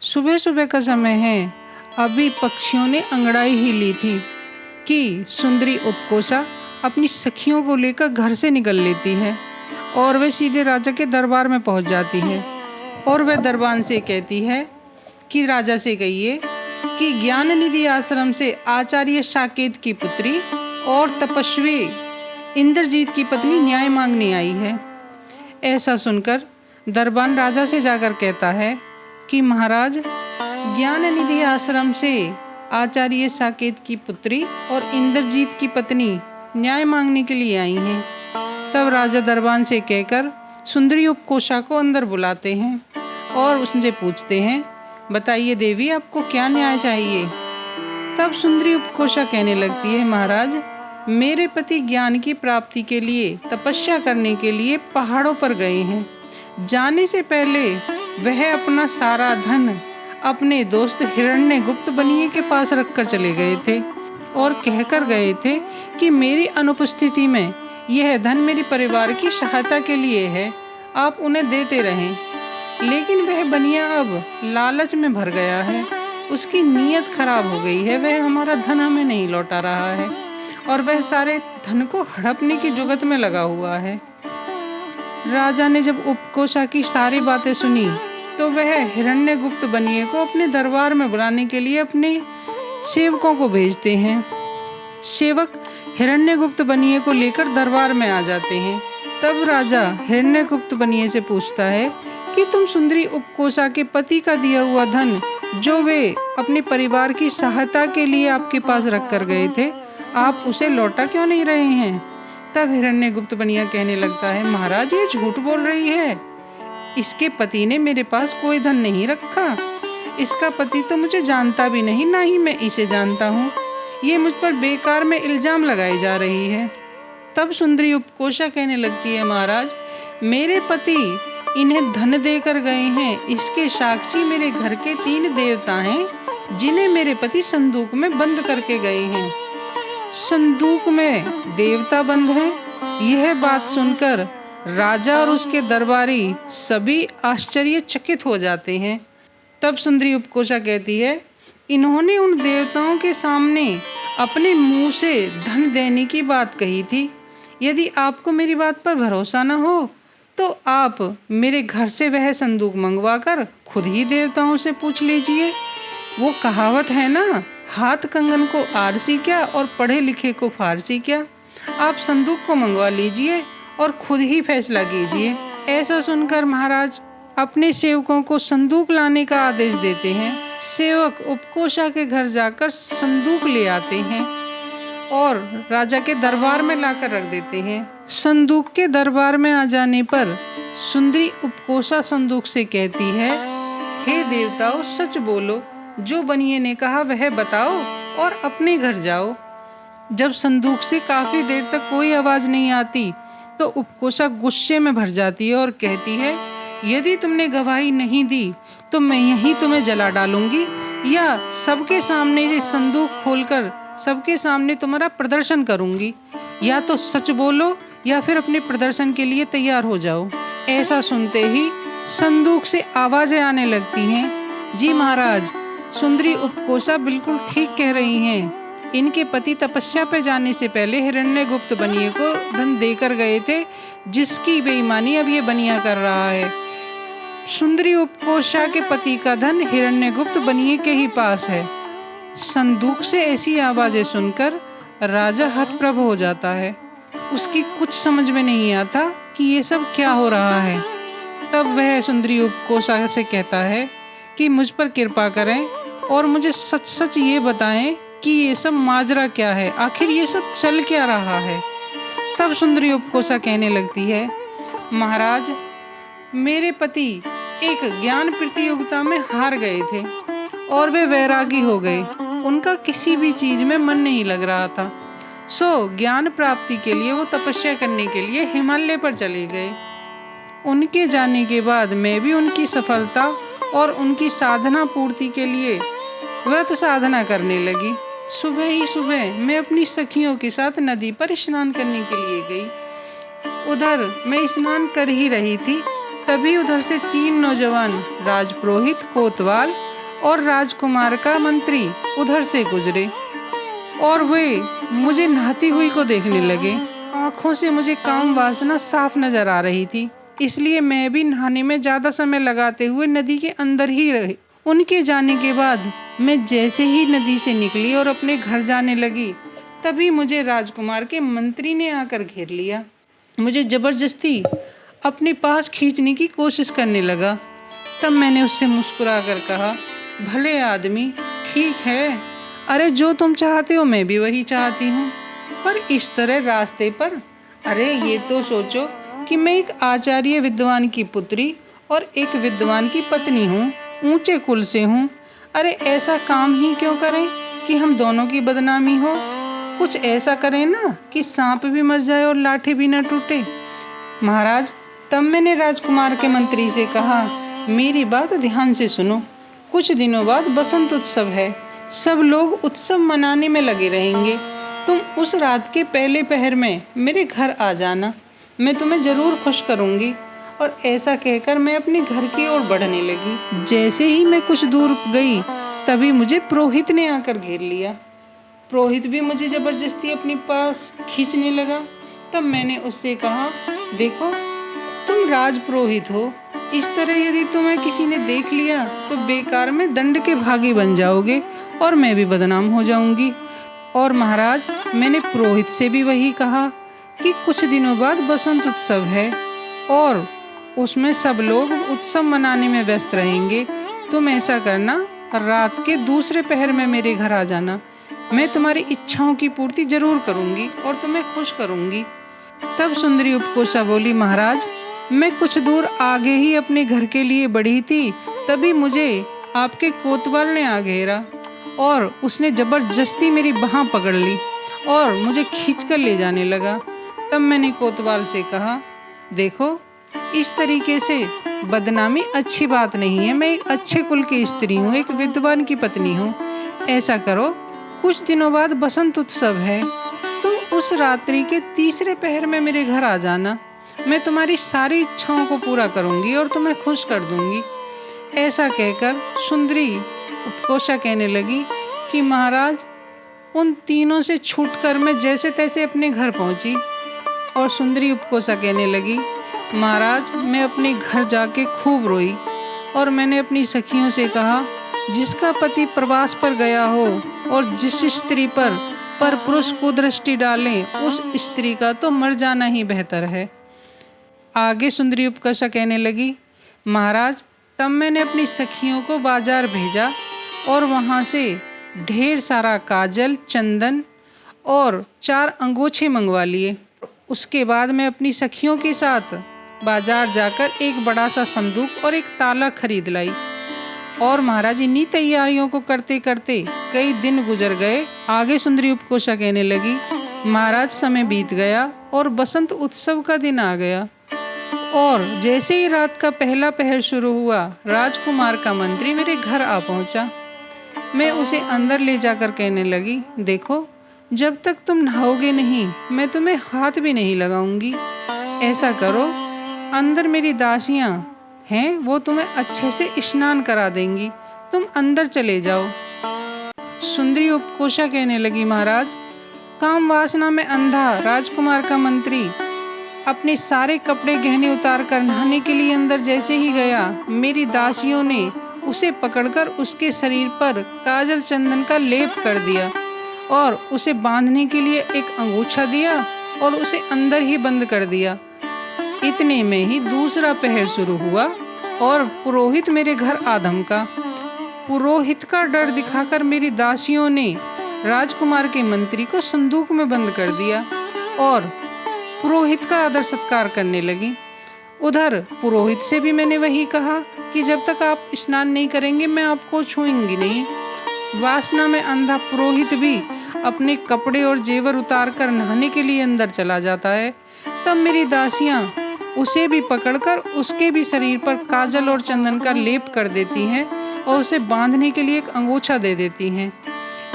सुबह सुबह का समय है, अभी पक्षियों ने अंगड़ाई ही ली थी कि सुंदरी उपकोषा अपनी सखियों को लेकर घर से निकल लेती है और वह सीधे राजा के दरबार में पहुंच जाती है। और वह दरबान से कहती है कि राजा से कहिए कि ज्ञान निधि आश्रम से आचार्य साकेत की पुत्री और तपस्वी इंद्रजीत की पत्नी न्याय मांगने आई है। ऐसा सुनकर दरबान राजा से जाकर कहता है कि महाराज, ज्ञान निधि आश्रम से आचार्य साकेत की पुत्री और इंद्रजीत की पत्नी न्याय मांगने के लिए आई हैं। तब राजा दरबान से कहकर सुंदरी उपकोषा को अंदर बुलाते हैं और उससे पूछते हैं, बताइए देवी, आपको क्या न्याय चाहिए। तब सुंदरी उपकोषा कहने लगती है, महाराज, मेरे पति ज्ञान की प्राप्ति के लिए तपस्या करने के लिए पहाड़ों पर गए हैं। जाने से पहले वह अपना सारा धन अपने दोस्त हिरण्यगुप्त बनिए के पास रखकर चले गए थे और कहकर गए थे कि मेरी अनुपस्थिति में यह धन मेरे परिवार की सहायता के लिए है, आप उन्हें देते रहें। लेकिन वह बनिया अब लालच में भर गया है, उसकी नीयत खराब हो गई है, वह हमारा धन हमें नहीं लौटा रहा है और वह सारे धन को हड़पने की जुगत में लगा हुआ है। राजा ने जब उपकोषा की सारी बातें सुनी तो वह हिरण्यगुप्त बनिए को अपने दरबार में बुलाने के लिए अपने सेवकों को भेजते हैं। सेवक हिरण्यगुप्त बनिए को लेकर दरबार में आ जाते हैं। तब राजा हिरण्यगुप्त बनिए से पूछता है कि तुम सुंदरी उपकोषा के पति का दिया हुआ धन जो वे अपने परिवार की सहायता के लिए आपके पास रख कर गए थे, आप उसे लौटा क्यों नहीं रहे हैं। तब हिरण्यगुप्त बनिया कहने लगता है, महाराज, ये झूठ बोल रही है, इसके पति ने मेरे पास कोई धन नहीं रखा। इसका पति तो मुझे जानता भी नहीं, ना ही मैं इसे जानता हूँ। ये मुझ पर बेकार में इल्जाम लगाई जा रही है। तब सुंदरी उपकोषा कहने लगती है, महाराज, मेरे पति इन्हें धन देकर गए हैं, इसके साक्षी मेरे घर के 3 देवता हैं जिन्हें मेरे पति संदूक में बंद करके गए हैं। संदूक में देवता बंद हैं। यह बात सुनकर राजा और उसके दरबारी सभी आश्चर्यचकित हो जाते हैं। तब सुंदरी उपकोषा कहती है, इन्होंने उन देवताओं के सामने अपने मुंह से धन देने की बात कही थी। यदि आपको मेरी बात पर भरोसा न हो तो आप मेरे घर से वह संदूक मंगवाकर खुद ही देवताओं से पूछ लीजिए। वो कहावत है ना, हाथ कंगन को आरसी क्या और पढ़े लिखे को फारसी क्या। आप संदूक को मंगवा लीजिए और खुद ही फैसला कीजिए। ऐसा सुनकर महाराज अपने सेवकों को संदूक लाने का आदेश देते हैं। सेवक उपकोषा के घर जाकर संदूक ले आते हैं और राजा के दरबार में लाकर रख देते हैं। संदूक के दरबार में आ जाने पर सुंदरी उपकोषा संदूक से कहती है, हे देवताओं, सच बोलो, जो बनिए ने कहा वह बताओ और अपने घर जाओ। जब संदूक से काफी देर तक कोई आवाज नहीं आती तो उपकोषा गुस्से में भर जाती है और कहती है, यदि तुमने गवाही नहीं दी तो मैं यहीं तुम्हें जला डालूंगी या सबके सामने ये संदूक खोलकर सबके सामने तुम्हारा प्रदर्शन करूंगी। या तो सच बोलो या फिर अपने प्रदर्शन के लिए तैयार हो जाओ। ऐसा सुनते ही संदूक से आवाजें आने लगती हैं। जी महाराज, सुंदरी उपकोषा बिल्कुल ठीक कह रही हैं। इनके पति तपस्या पर जाने से पहले हिरण्यगुप्त बनिए को धन देकर गए थे, जिसकी बेईमानी अब ये बनिया कर रहा है। सुंदरी उपकोषा के पति का धन हिरण्यगुप्त बनिए के ही पास है। संदूक से ऐसी आवाजें सुनकर राजा हतप्रभ हो जाता है। उसकी कुछ समझ में नहीं आता कि ये सब क्या हो रहा है। तब वह सुंदरी उपकोषा से कहता है कि मुझ पर कृपा करें और मुझे सच सच ये बताएं कि ये सब माजरा क्या है, आखिर ये सब चल क्या रहा है। तब सुंदरी उपकोषा कहने लगती है, महाराज, मेरे पति एक ज्ञान प्रतियोगिता में हार गए थे और वे वैरागी हो गए। उनका किसी भी चीज में मन नहीं लग रहा था। सो ज्ञान प्राप्ति के लिए वो तपस्या करने के लिए हिमालय पर चले गए। उनके जाने के बाद मैं भी उनकी सफलता और उनकी साधना पूर्ति के लिए व्रत साधना करने लगी। सुबह ही सुबह मैं अपनी सखियों के साथ नदी पर स्नान करने के लिए गई। उधर मैं स्नान कर ही रही थी, तभी उधर से 3 नौजवान राजपुरोहित कोतवाल और राजकुमार का मंत्री उधर से गुजरे और वे मुझे नहाती हुई को देखने लगे। आँखों से मुझे काम वासना साफ नजर आ रही थी, इसलिए मैं भी नहाने में ज़्यादा समय लगाते हुए नदी के अंदर ही रही। उनके जाने के बाद मैं जैसे ही नदी से निकली और अपने घर जाने लगी, तभी मुझे राजकुमार के मंत्री ने आकर घेर लिया। मुझे ज़बरदस्ती अपने पास खींचने की कोशिश करने लगा। तब मैंने उससे मुस्कुराकर कहा, भले आदमी, ठीक है, अरे जो तुम चाहते हो मैं भी वही चाहती हूँ, पर इस तरह रास्ते पर। अरे ये तो सोचो कि मैं एक आचार्य विद्वान की पुत्री और एक विद्वान की पत्नी हूँ, ऊंचे कुल से हूँ। अरे ऐसा काम ही क्यों करें कि हम दोनों की बदनामी हो। कुछ ऐसा करें ना कि सांप भी मर जाए और लाठी भी न टूटे। महाराज, तब मैंने राजकुमार के मंत्री से कहा, मेरी बात ध्यान से सुनो। कुछ दिनों बाद बसंत उत्सव है, सब लोग उत्सव मनाने में लगे रहेंगे। तुम उस रात के पहले पहर में मेरे घर आ जाना, मैं तुम्हें जरूर खुश करूंगी। और ऐसा कहकर मैं अपने घर की ओर बढ़ने लगी। जैसे ही मैं कुछ दूर गई, तभी मुझे पुरोहित ने आकर घेर लिया। पुरोहित भी मुझे जबरदस्ती अपने पास खींचने लगा। तब मैंने उससे कहा, देखो तुम राज पुरोहित हो, इस तरह यदि तुम्हें किसी ने देख लिया तो बेकार में दंड के भागी बन जाओगे और मैं भी बदनाम हो जाऊंगी। और महाराज, मैंने पुरोहित से भी वही कहा कि कुछ दिनों बाद बसंत उत्सव है और उसमें सब लोग उत्सव मनाने में व्यस्त रहेंगे। तुम ऐसा करना, रात के दूसरे पहर में मेरे घर आ जाना, मैं तुम्हारी इच्छाओं की पूर्ति जरूर करूंगी और तुम्हें खुश करूंगी। तब सुंदरी उपकोषा बोली, महाराज, मैं कुछ दूर आगे ही अपने घर के लिए बढ़ी थी, तभी मुझे आपके कोतवाल ने आ घेरा और उसने जबरदस्ती मेरी बाह पकड़ ली और मुझे खींचकर ले जाने लगा। तब मैंने कोतवाल से कहा, देखो इस तरीके से बदनामी अच्छी बात नहीं है। मैं एक अच्छे कुल की स्त्री हूँ, एक विद्वान की पत्नी हूँ। ऐसा करो, कुछ दिनों बाद बसंत उत्सव है, तुम उस रात्रि के तीसरे पहर में मेरे घर आ जाना, मैं तुम्हारी सारी इच्छाओं को पूरा करूंगी और तुम्हें खुश कर दूंगी। ऐसा कहकर सुंदरी उपकोषा कहने लगी कि महाराज, उन तीनों से छूटकर मैं जैसे तैसे अपने घर पहुंची। और सुंदरी उपकोषा कहने लगी, महाराज, मैं अपने घर जाके खूब रोई और मैंने अपनी सखियों से कहा, जिसका पति प्रवास पर गया हो और जिस स्त्री पर पुरुष को दृष्टि डालें, उस स्त्री का तो मर जाना ही बेहतर है। आगे सुंदरी उपकोषा कहने लगी, महाराज, तब मैंने अपनी सखियों को बाजार भेजा और वहाँ से ढेर सारा काजल, चंदन और 4 अंगोछे मंगवा लिए। उसके बाद मैं अपनी सखियों के साथ बाजार जाकर एक बड़ा सा संदूक और एक ताला खरीद लाई। और महाराज, इन्हीं तैयारियों को करते करते कई दिन गुजर गए। आगे सुंदरी उपकोषा कहने लगी, महाराज, समय बीत गया और बसंत उत्सव का दिन आ गया और जैसे ही रात का पहला पहर शुरू हुआ, राजकुमार का मंत्री मेरे घर आ पहुंचा। मैं उसे अंदर ले जाकर कहने लगी, देखो, जब तक तुम नहाओगे नहीं, मैं तुम्हें हाथ भी नहीं लगाऊंगी। ऐसा करो, अंदर मेरी दासियां हैं, वो तुम्हें अच्छे से स्नान करा देंगी, तुम अंदर चले जाओ। सुंदरी उपकोषा कहने लगी, महाराज, काम वासना में अंधा राजकुमार का मंत्री अपने सारे कपड़े गहने उतार कर नहाने के लिए अंदर जैसे ही गया, मेरी दासियों ने उसे पकड़कर उसके शरीर पर काजल चंदन का लेप कर दिया और उसे बांधने के लिए एक अंगूछा दिया और उसे अंदर ही बंद कर दिया। इतने में ही दूसरा पहर शुरू हुआ और पुरोहित मेरे घर आ धमका। पुरोहित का डर दिखाकर मेरी दासियों ने राजकुमार के मंत्री को संदूक में बंद कर दिया और पुरोहित का आदर सत्कार करने लगी। उधर पुरोहित से भी मैंने वही कहा कि जब तक आप स्नान नहीं करेंगे मैं आपको छूऊंगी नहीं। वासना में अंधा पुरोहित भी अपने कपड़े और जेवर उतार कर नहाने के लिए अंदर चला जाता है। तब मेरी दासियां उसे भी पकड़कर उसके भी शरीर पर काजल और चंदन का लेप कर देती हैं और उसे बांधने के लिए एक अंगूछा दे देती हैं।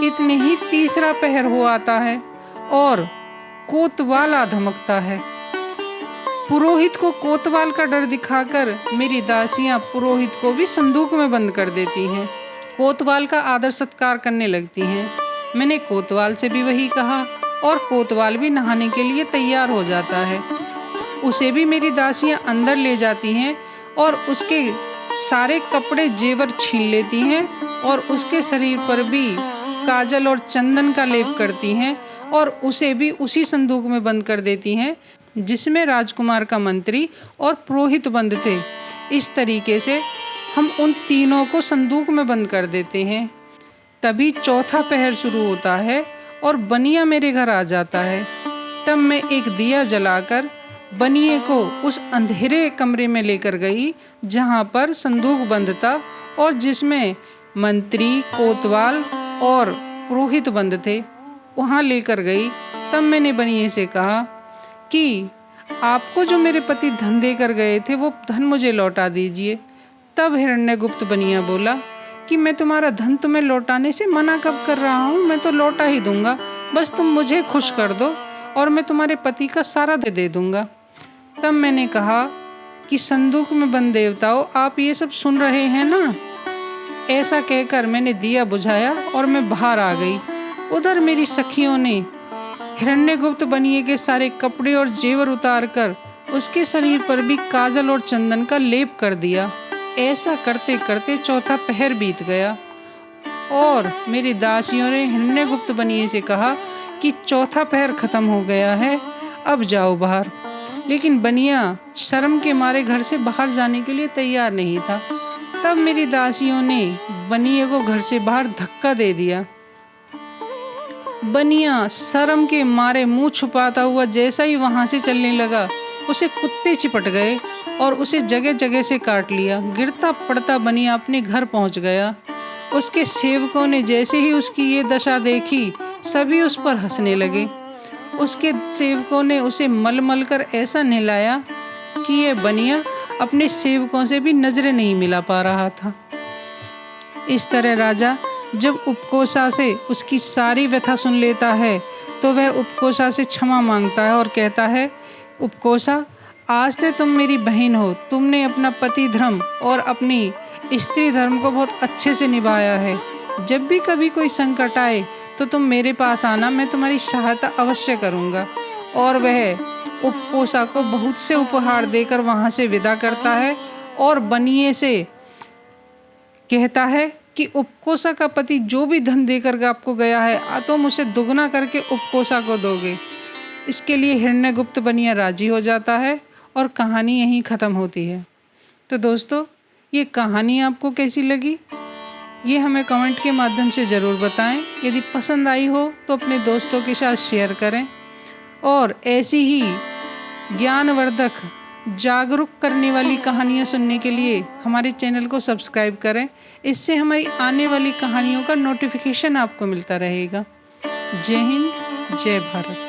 इतने ही तीसरा पहर हो आता है और कोतवाल आ धमकता है। पुरोहित को कोतवाल का डर दिखाकर मेरी दासियां पुरोहित को भी संदूक में बंद कर देती हैं। कोतवाल का आदर सत्कार करने लगती हैं। मैंने कोतवाल से भी वही कहा और कोतवाल भी नहाने के लिए तैयार हो जाता है। उसे भी मेरी दासियां अंदर ले जाती हैं और उसके सारे कपड़े जेवर छीन लेती हैं और उसके शरीर पर भी काजल और चंदन का लेप करती हैं और उसे भी उसी संदूक में बंद कर देती हैं जिसमें राजकुमार का मंत्री और पुरोहित बंद थे। इस तरीके से हम उन तीनों को संदूक में बंद कर देते हैं। तभी चौथा पहर शुरू होता है और बनिया मेरे घर आ जाता है। तब मैं एक दिया जलाकर बनिए को उस अंधेरे कमरे में लेकर गई जहाँ पर संदूक बंद था और जिसमें मंत्री, कोतवाल और पुरोहित बंद थे। वहाँ लेकर गई। तब मैंने बनिए से कहा कि आपको जो मेरे पति धन देकर गए थे वो धन मुझे लौटा दीजिए। तब हिरण्यगुप्त बनिया बोला कि मैं तुम्हारा धन तुम्हें लौटाने से मना कब कर रहा हूँ, मैं तो लौटा ही दूंगा, बस तुम मुझे खुश कर दो और मैं तुम्हारे पति का सारा दे दूंगा। तब मैंने कहा कि संदूक में बंद देवताओं, आप ये सब सुन रहे हैं ना। ऐसा कहकर मैंने दिया बुझाया और मैं बाहर आ गई। उधर मेरी सखियों ने हिरण्यगुप्त बनिए के सारे कपड़े और जेवर उतारकर उसके शरीर पर भी काजल और चंदन का लेप कर दिया। ऐसा करते करते चौथा पहर बीत गया और मेरी दासियों ने हिरण्यगुप्त बनिए से कहा कि चौथा पहर खत्म हो गया है, अब जाओ बाहर। लेकिन बनिया शर्म के मारे घर से बाहर जाने के लिए तैयार नहीं था। तब मेरी दासियों ने बनिए को घर से बाहर धक्का दे दिया। बनिया शर्म के मारे मुंह छुपाता हुआ जैसा ही वहां से चलने लगा, उसे कुत्ते चिपट गए और उसे जगह जगह से काट लिया। गिरता पड़ता बनिया अपने घर पहुंच गया। उसके सेवकों ने जैसे ही उसकी ये दशा देखी, सभी उस पर हंसने लगे। उसके सेवकों ने उसे मल मल कर ऐसा नहलाया कि ये बनिया अपने सेवकों से भी नजरें नहीं मिला पा रहा था। इस तरह राजा जब उपकोषा से उसकी सारी व्यथा सुन लेता है तो वह उपकोषा से क्षमा मांगता है और कहता है, उपकोषा, आज से तुम मेरी बहन हो। तुमने अपना पति धर्म और अपनी स्त्री धर्म को बहुत अच्छे से निभाया है। जब भी कभी कोई संकट आए तो तुम मेरे पास आना, मैं तुम्हारी सहायता अवश्य करूँगा। और वह उपकोषा को बहुत से उपहार देकर वहाँ से विदा करता है और बनिए से कहता है कि उपकोषा का पति जो भी धन देकर आपको गया है तुम उसे दुगना करके उपकोषा को दोगे। इसके लिए हिरण्यगुप्त बनिया राजी हो जाता है और कहानी यहीं ख़त्म होती है। तो दोस्तों, ये कहानी आपको कैसी लगी ये हमें कमेंट के माध्यम से ज़रूर बताएं। यदि पसंद आई हो तो अपने दोस्तों के साथ शेयर करें और ऐसी ही ज्ञानवर्धक, जागरूक करने वाली कहानियाँ सुनने के लिए हमारे चैनल को सब्सक्राइब करें। इससे हमारी आने वाली कहानियों का नोटिफिकेशन आपको मिलता रहेगा। जय हिंद, जय भारत।